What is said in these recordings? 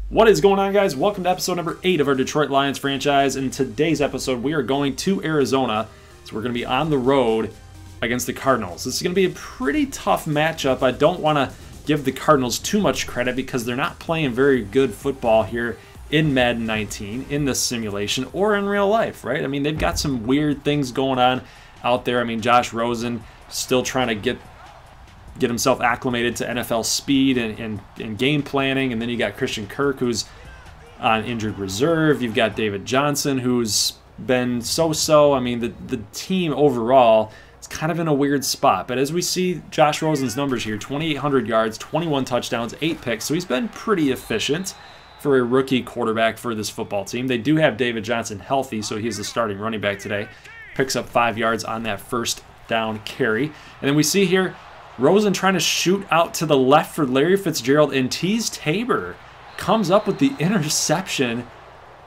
What is going on, guys? Welcome to episode number 8 of our Detroit Lions franchise. In today's episode, we are going to Arizona. So we're going to be on the road against the Cardinals. This is going to be a pretty tough matchup. I don't want to give the Cardinals too much credit because they're not playing very good football here in Madden 19, in this simulation, or in real life, right? I mean, they've got some weird things going on out there. I mean, Josh Rosen still trying to get himself acclimated to NFL speed and game planning. And then you got Christian Kirk, who's on injured reserve. You've got David Johnson, who's been so-so. I mean, the team overall is kind of in a weird spot. But as we see Josh Rosen's numbers here, 2,800 yards, 21 touchdowns, 8 picks. So he's been pretty efficient for a rookie quarterback for this football team. They do have David Johnson healthy, so he's the starting running back today. Picks up 5 yards on that first down carry. And then we see here Rosen trying to shoot out to the left for Larry Fitzgerald, and Teez Tabor comes up with the interception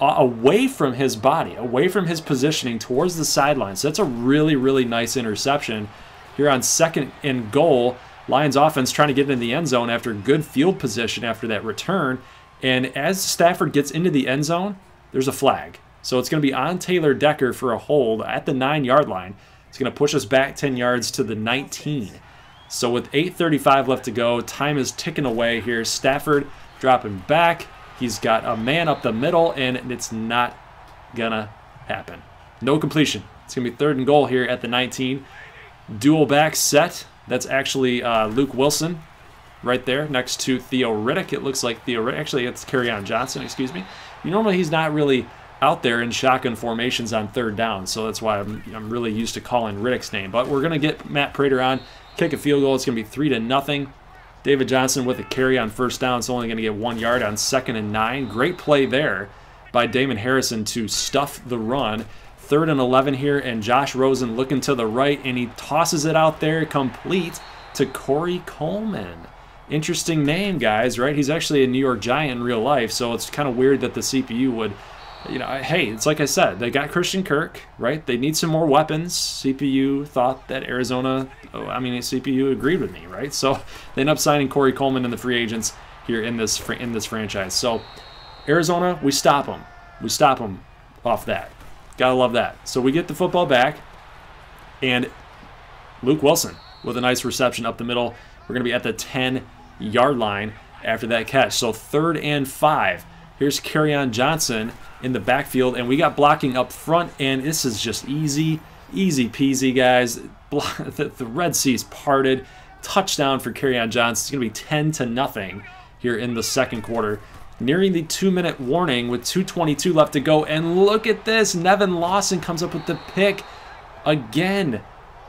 away from his body, away from his positioning towards the sideline. So that's a really, really nice interception here on 2nd and goal. Lions offense trying to get in the end zone after good field position after that return. And as Stafford gets into the end zone, there's a flag. So it's going to be on Taylor Decker for a hold at the 9-yard line. It's going to push us back 10 yards to the 19. So with 8:35 left to go, time is ticking away here. Stafford dropping back. He's got a man up the middle, and it's not going to happen. No completion. It's going to be 3rd and goal here at the 19. Dual back set. That's actually Luke Wilson right there next to Theo Riddick. It looks like Theo Riddick. Actually, it's Kerryon Johnson, excuse me. Normally he's not really out there in shotgun formations on 3rd down, so that's why I'm really used to calling Riddick's name. But we're going to get Matt Prater on. Kick a field goal. It's going to be 3-0. David Johnson with a carry on 1st down. It's only going to get 1 yard on 2nd and 9. Great play there by Damon Harrison to stuff the run. 3rd and 11 here, and Josh Rosen looking to the right, and he tosses it out there complete to Corey Coleman. Interesting name, guys, right? He's actually a New York Giant in real life, so it's kind of weird that the CPU would, hey, it's like I said, they got Christian Kirk, right? They need some more weapons. CPU thought that Arizona, CPU agreed with me, right? So they end up signing Corey Coleman and the free agents here in this franchise. So Arizona, we stop them. We stop them off that. Gotta love that. So we get the football back, and Luke Wilson with a nice reception up the middle. We're going to be at the 10-yard line after that catch. So 3rd and 5. Here's Kerryon Johnson in the backfield, and we got blocking up front, and this is just easy peasy, guys. The Red Sea's parted. Touchdown for Kerryon Johnson. It's going to be 10-0 here in the 2nd quarter. Nearing the 2-minute warning with 2:22 left to go, and look at this. Nevin Lawson comes up with the pick again.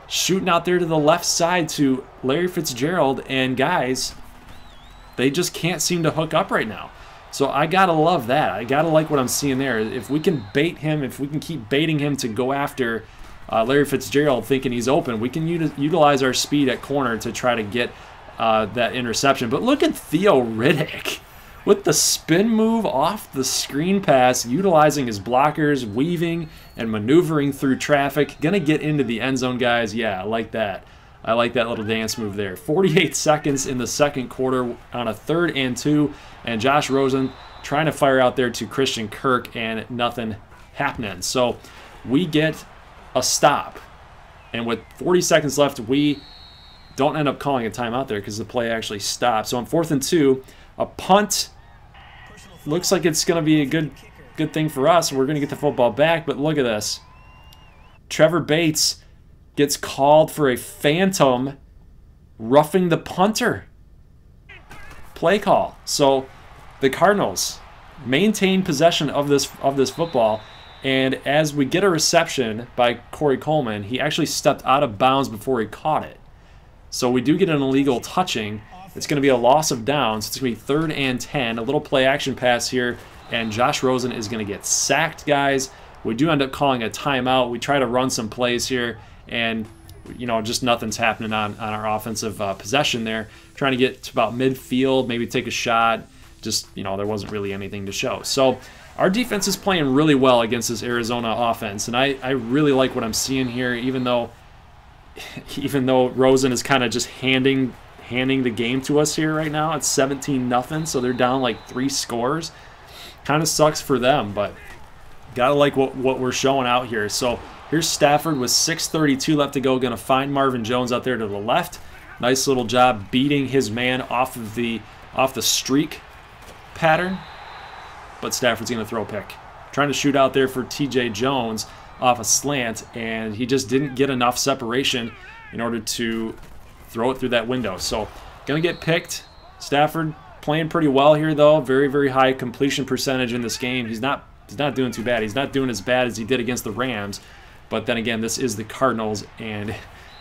Shooting out there to the left side to Larry Fitzgerald, and guys, they just can't seem to hook up right now. So I gotta love that. I gotta like what I'm seeing there. If we can bait him, if we can keep baiting him to go after Larry Fitzgerald thinking he's open, we can utilize our speed at corner to try to get that interception. But look at Theo Riddick with the spin move off the screen pass, utilizing his blockers, weaving and maneuvering through traffic. Gonna get into the end zone, guys. Yeah, I like that. I like that little dance move there. 48 seconds in the 2nd quarter on a 3rd and 2, and Josh Rosen trying to fire out there to Christian Kirk, and nothing happening. So we get a stop, and with 40 seconds left, we don't end up calling a timeout there because the play actually stopped. So on 4th and 2, a punt. Looks like it's going to be a good thing for us. We're going to get the football back, but look at this. Trevor Bates gets called for a phantom roughing the punter play call. So the Cardinals maintain possession of this football, and as we get a reception by Corey Coleman, he actually stepped out of bounds before he caught it. So we do get an illegal touching. It's going to be a loss of downs. It's going to be 3rd and 10. A little play action pass here, and Josh Rosen is going to get sacked, guys. We do end up calling a timeout. We try to run some plays here, and just nothing's happening on our offensive possession there. Trying to get to about midfield, maybe take a shot. Just, there wasn't really anything to show. So our defense is playing really well against this Arizona offense, and I really like what I'm seeing here, even though Rosen is kind of just handing handing the game to us here right now. It's 17-0, so they're down like 3 scores. Kind of sucks for them, but gotta like what we're showing out here. So here's Stafford with 6:32 left to go. Going to find Marvin Jones out there to the left. Nice little job beating his man off the streak pattern. But Stafford's going to throw a pick. Trying to shoot out there for TJ Jones off a slant, and he just didn't get enough separation in order to throw it through that window. So going to get picked. Stafford playing pretty well here, though. Very, very high completion percentage in this game. He's not doing too bad. He's not doing as bad as he did against the Rams. But then again, this is the Cardinals, and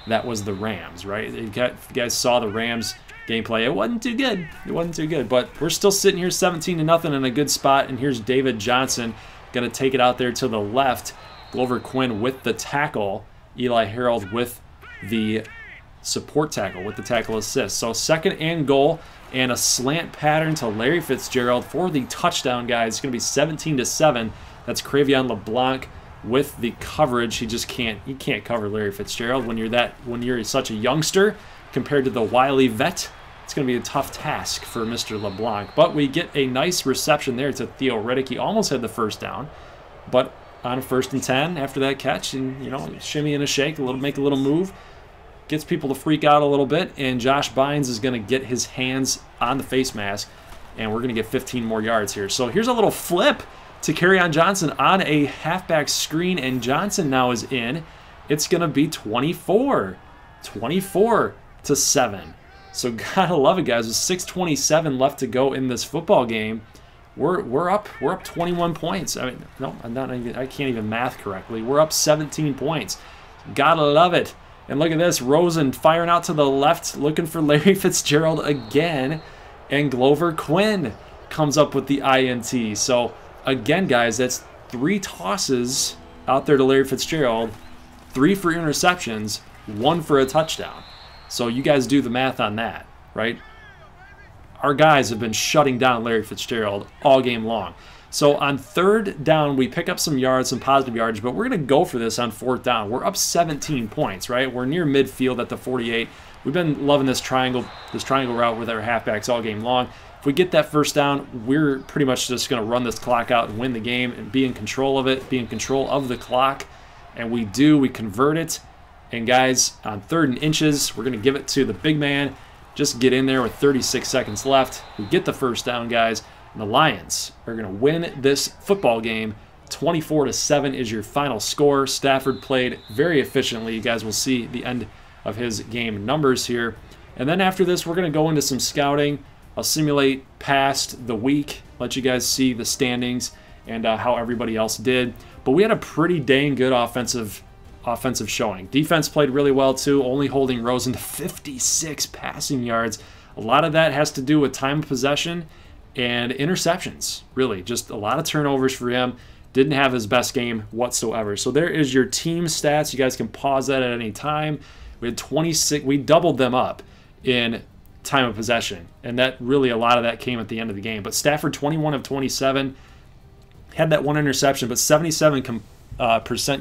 that was the Rams, right? You guys saw the Rams gameplay. It wasn't too good. It wasn't too good. But we're still sitting here 17-0 in a good spot. And here's David Johnson going to take it out there to the left. Glover Quinn with the tackle. Eli Harold with the support tackle, with the tackle assist. So 2nd and goal, and a slant pattern to Larry Fitzgerald for the touchdown, guys. It's going to be 17-7. That's Crevion LeBlanc with the coverage. He can't cover Larry Fitzgerald when you're such a youngster compared to the wily vet. It's going to be a tough task for Mr. LeBlanc. But we get a nice reception there to Theo Riddick. He almost had the first down, but on a 1st and 10 after that catch, and shimmy and a shake, make a little move, gets people to freak out a little bit, and Josh Bynes is going to get his hands on the face mask, and we're going to get 15 more yards here. So here's a little flip to Kerryon Johnson on a halfback screen, and Johnson now is in. It's going to be 24-7. So gotta love it, guys. With 6:27 left to go in this football game, we're up 21 points. I mean, no, I can't even math correctly. We're up 17 points. Gotta love it. And look at this, Rosen firing out to the left, looking for Larry Fitzgerald again, and Glover Quinn comes up with the INT. So again, guys, that's 3 tosses out there to Larry Fitzgerald, 3 for interceptions, 1 for a touchdown. So you guys do the math on that, right? Our guys have been shutting down Larry Fitzgerald all game long. So on 3rd down, we pick up some yards, some positive yards, but we're going to go for this on 4th down. We're up 17 points, right? We're near midfield at the 48. We've been loving this triangle route with our halfbacks all game long. If we get that 1st down, we're pretty much just going to run this clock out and win the game and be in control of it, be in control of the clock. And we do. We convert it. And guys, on 3rd and inches, we're going to give it to the big man. Just get in there with 36 seconds left. We get the 1st down, guys. And the Lions are going to win this football game. 24-7 is your final score. Stafford played very efficiently. You guys will see the end of his game numbers here. And then after this, we're going to go into some scouting. I'll simulate past the week, let you guys see the standings and how everybody else did. But we had a pretty dang good offensive showing. Defense played really well too, only holding Rosen to 56 passing yards. A lot of that has to do with time of possession and interceptions, really. Just a lot of turnovers for him. Didn't have his best game whatsoever. So there is your team stats. You guys can pause that at any time. We had 26. We doubled them up in time of possession, and that really, a lot of that came at the end of the game. But Stafford, 21 of 27, had that 1 interception, but 77%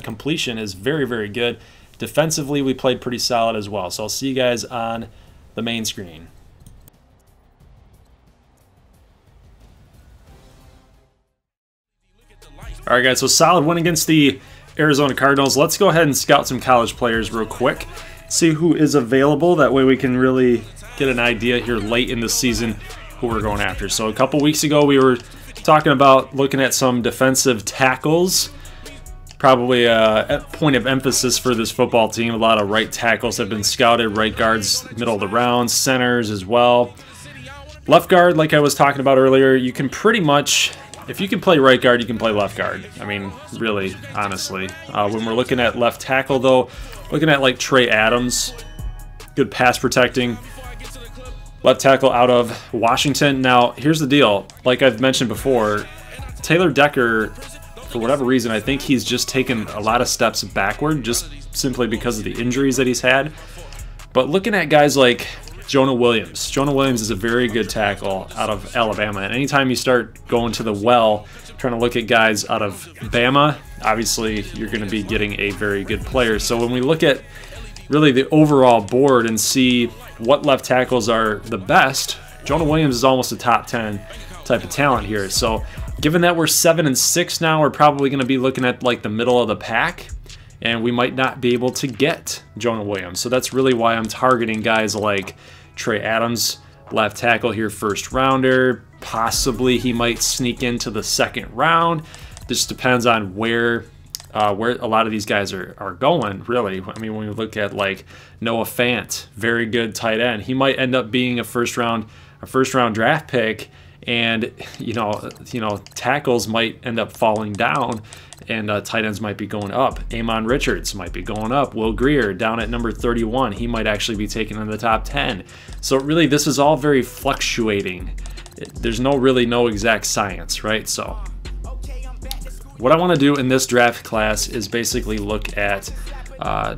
completion is very, very good. Defensively, we played pretty solid as well. So I'll see you guys on the main screen. All right, guys, so solid win against the Arizona Cardinals. Let's go ahead and scout some college players real quick, see who is available. That way we can really get an idea here late in the season who we're going after. So a couple weeks ago, we were talking about looking at some defensive tackles. Probably a point of emphasis for this football team. A lot of right tackles have been scouted, right guards, middle of the round, centers as well. Left guard, like I was talking about earlier, you can pretty much, if you can play right guard, you can play left guard. I mean, really, honestly. When we're looking at left tackle, though, looking at like Trey Adams, good pass protecting. Left tackle out of Washington. Now, here's the deal. Like I've mentioned before, Taylor Decker, for whatever reason, I think he's just taken a lot of steps backward just simply because of the injuries that he's had. But looking at guys like Jonah Williams. Jonah Williams is a very good tackle out of Alabama. And anytime you start going to the well, trying to look at guys out of Bama, obviously you're going to be getting a very good player. So when we look at really the overall board and see what left tackles are the best, Jonah Williams is almost a top 10 type of talent here. So given that we're 7-6 now, we're probably going to be looking at like the middle of the pack, and we might not be able to get Jonah Williams. So that's really why I'm targeting guys like Trey Adams, left tackle here, first rounder. Possibly he might sneak into the second round. This depends on where a lot of these guys are going, really. I mean, when we look at like Noah Fant, very good tight end, he might end up being a first round draft pick, and tackles might end up falling down, and tight ends might be going up. Amon Richards might be going up. Will Grier down at number 31, he might actually be taken in the top 10. So really, this is all very fluctuating. There's no exact science, right? So what I want to do in this draft class is basically look at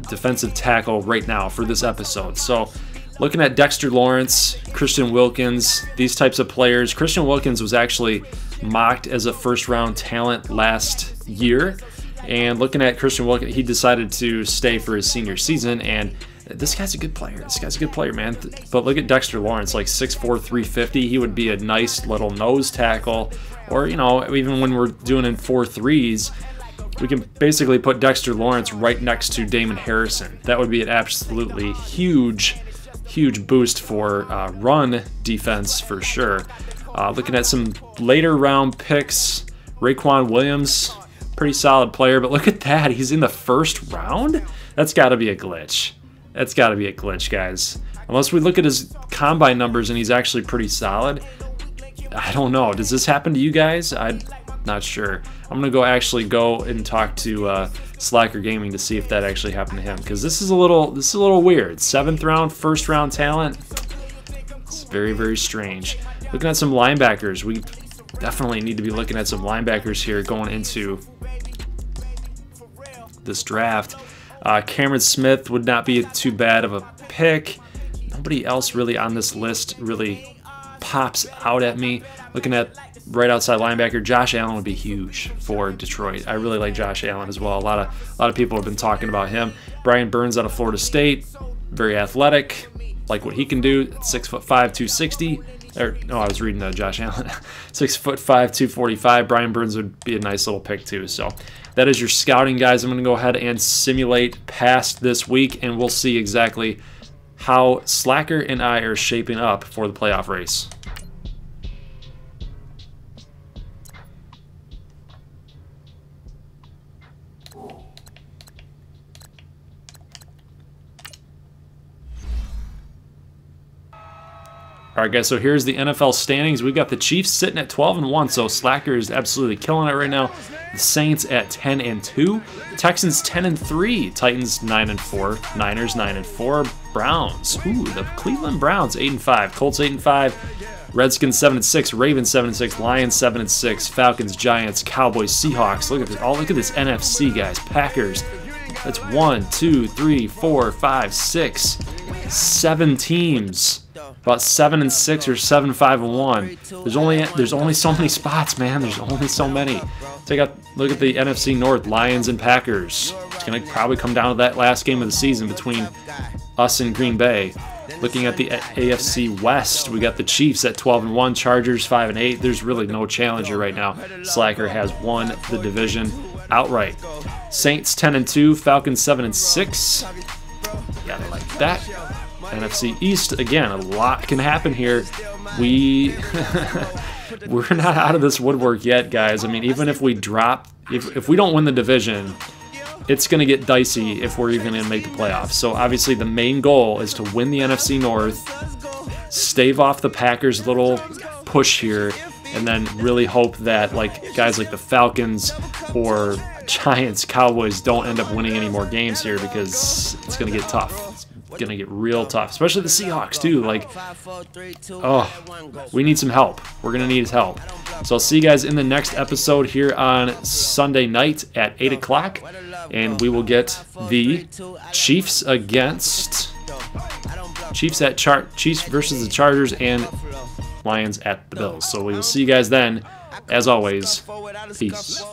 defensive tackle right now for this episode. So looking at Dexter Lawrence, Christian Wilkins, these types of players. Christian Wilkins was actually mocked as a first-round talent last year. And looking at Christian Wilkins, he decided to stay for his senior season, and this guy's a good player. This guy's a good player, man. But look at Dexter Lawrence, like 6'4", 350. He would be a nice little nose tackle. Or, even when we're doing in 4-3s, we can basically put Dexter Lawrence right next to Damon Harrison. That would be an absolutely huge boost for run defense for sure. Looking at some later round picks, Raekwon Williams, pretty solid player, but look at that. He's in the first round? That's got to be a glitch. That's got to be a glitch, guys. Unless we look at his combine numbers and he's actually pretty solid. I don't know. Does this happen to you guys? I'm not sure. I'm going to go and talk to Slacker Gaming to see if that actually happened to him, because this is a little weird. 7th round, first round talent. It's very, very strange. Looking at some linebackers, we definitely need to be looking at some linebackers here going into this draft. Cameron Smith would not be too bad of a pick. Nobody else really on this list really pops out at me. Looking at right outside linebacker, Josh Allen would be huge for Detroit. I really like Josh Allen as well. A lot of people have been talking about him. Brian Burns out of Florida State, very athletic, like what he can do. 6'5", 260. No, I was reading Josh Allen. 6'5", 245. Brian Burns would be a nice little pick too. So that is your scouting, guys. I'm going to go ahead and simulate past this week, and we'll see exactly how Slacker and I are shaping up for the playoff race. All right, guys, so here's the NFL standings. We've got the Chiefs sitting at 12-1, so Slacker is absolutely killing it right now. The Saints at 10-2, Texans 10-3, Titans 9-4, Niners 9-4, Browns. Ooh, the Cleveland Browns 8-5, Colts 8-5, Redskins 7-6, Ravens 7-6, Lions 7-6, Falcons, Giants, Cowboys, Seahawks. Look at this! Look at this NFC, guys. Packers. That's 1, 2, 3, 4, 5, 6, 7 teams. About 7-6 or 7-5-1. There's only so many spots, man. There's only so many. Look at the NFC North, Lions and Packers. It's gonna probably come down to that last game of the season between us and Green Bay. Looking at the AFC West, we got the Chiefs at 12-1, Chargers 5-8. There's really no challenger right now. Slacker has won the division outright. Saints 10-2, Falcons 7-6. Gotta like that. NFC East, again, a lot can happen here. We're not out of this woodwork yet, guys. I mean, even if we drop, if we don't win the division, it's going to get dicey if we're even going to make the playoffs. So obviously the main goal is to win the NFC North, stave off the Packers' little push here, and then really hope that guys like the Falcons or Giants, Cowboys don't end up winning any more games here, because it's going to get tough. Going to get real tough, especially the Seahawks too. We need some help. We're going to need his help. So I'll see you guys in the next episode here on Sunday night at 8 o'clock, and we will get the Chiefs versus the Chargers and Lions at the Bills. So we will see you guys then. As always, peace.